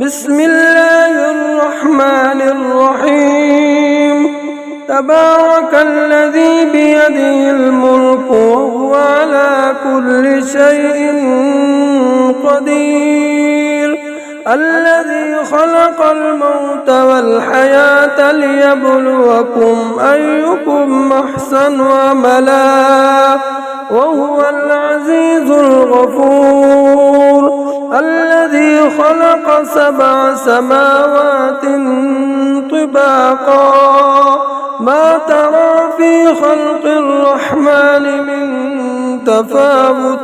بسم الله الرحمن الرحيم تبارك الذي بيده الملك وهو على كل شيء قدير الذي خلق الموت والحياة ليبلوكم أيكم أحسن عملا وهو العزيز الغفور الذي خلق 7 سماوات طباقا ما ترى في خلق الرحمن من تفاوت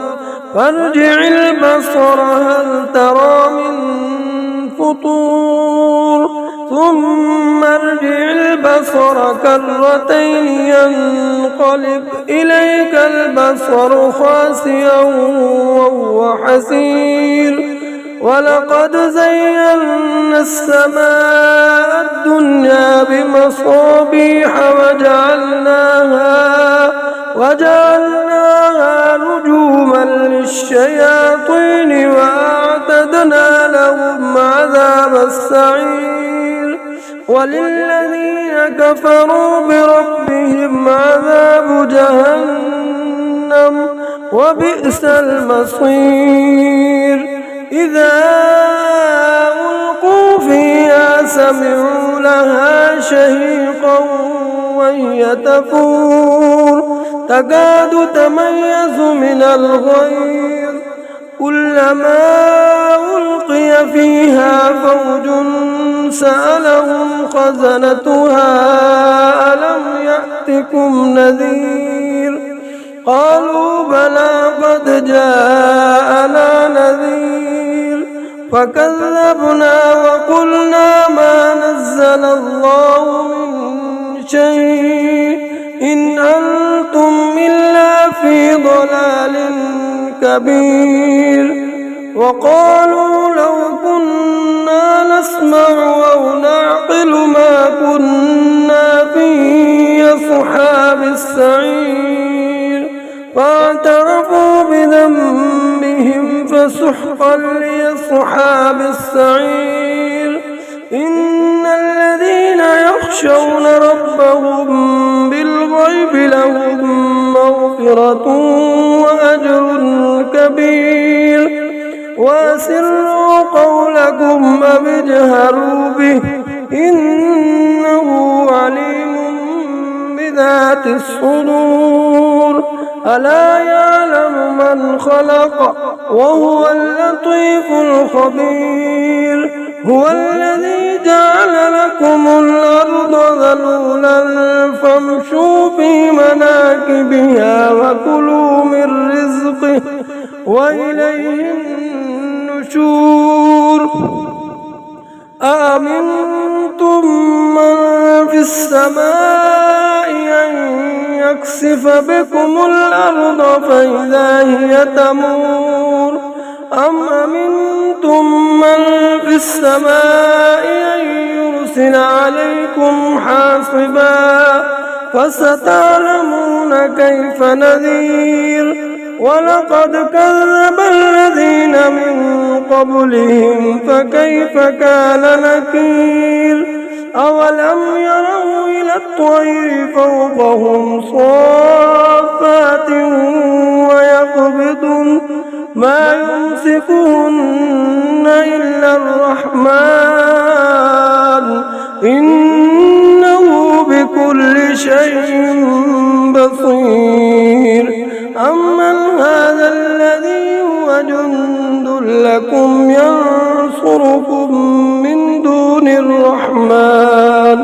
فارجع البصر هل ترى من فطور ثم ارجع البصر كرتين ينقلب إليك البصر خاسئا وهو حسير ولقد زينا السماء الدنيا بمصابيح وجعلناها رجوما للشياطين وأعتدنا لهم عذاب السعير وللذين كفروا بربهم عذاب جهنم وبئس المصير إذا ألقوا فيها سمعوا لها شهيقا وهي تفور تكاد تميز من الغيظ كلما ألقي فيها فوج سألهم خزنتها ألم يأتكم نذير قالوا بلى قد جاءنا نذير فكذبنا وقلنا ما نزل الله من شيء إن أنتم إلا في ضلال كبير وقالوا لو كنا نسمع أو نعقل ما كنا في أصحاب السعير فاعترفوا بذنبهم فسحقا لأصحاب السعير إن الذين يخشون ربهم بالغيب لهم مغفرة وأجر كبير وأسروا قولكم أو اجهروا به إنه عليم بذات الصدور ألا يعلم من خلق وهو اللطيف الخبير هو الذي جعل لكم الأرض ذلولا فامشوا في مناكبها وكلوا من رزقه وإليه النشور أأمنتم من في السماء أن يكسف بكم الأرض فإذا هي تمور أم أمنتم من في السماء أن يرسل عليكم حاصبا فستعلمون كيف نذير ولقد كذب الذين من قبلهم فكيف كان نكير أولم يروا إلى الطير فوقهم صافات ويقبضن ما يمسكهن إلا الرحمن إنه بكل شيء بصير أمن هذا الذي هو جند لكم ينصركم من دون الرحمن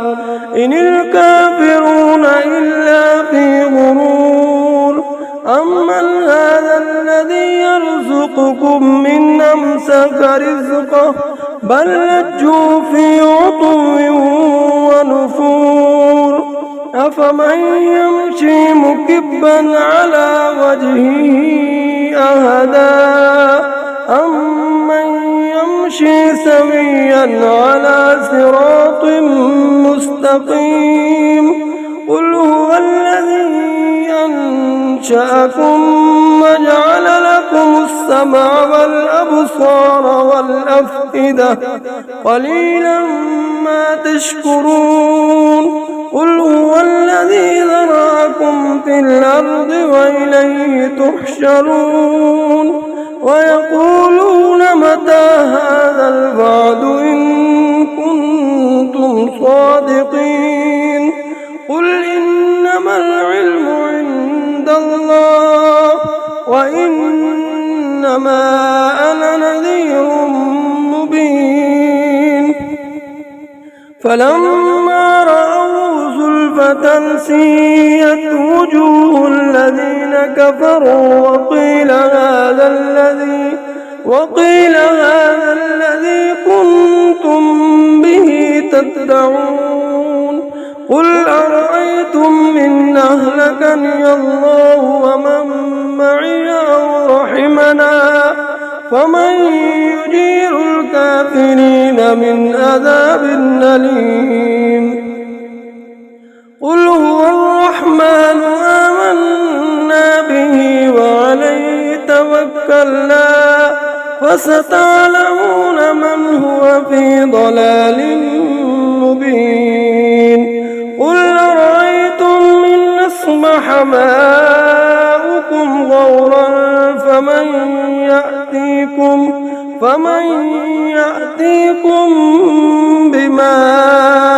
إن الكافرون إلا في غرور أمن هذا الذي يرزقكم من أمسك رزقه بل لجوا في عتو ونفور أفمن يمشي مكبا على وجهه أهدى أمن يمشي سويا على صراط مستقيم قل هو الذي أنشأكم وجعل لكم السمع والأبصار والأفئدة قليلا ما تشكرون قل هو الذي ذرأكم في الأرض وإليه تحشرون ويقولون متى هذا الوعد إن كنتم صادقين قل إنما العلم عند الله وإنما أنا نذير مبين فلما رأوا زلفة سيئت وجوه الذين كفروا وقيل هذا الذي كنتم به تدعون قل أرأيتم إن أهلكني الله ومن معي أو رحمنا فمن يجير الكافرين من عذاب أليم قل هو الرحمن آمنا به وعليه توكلنا فستعلمون من هو في ضلال مبين قل أرأيتم إن أصبح ماؤكم غورا فمن يأتيكم بماء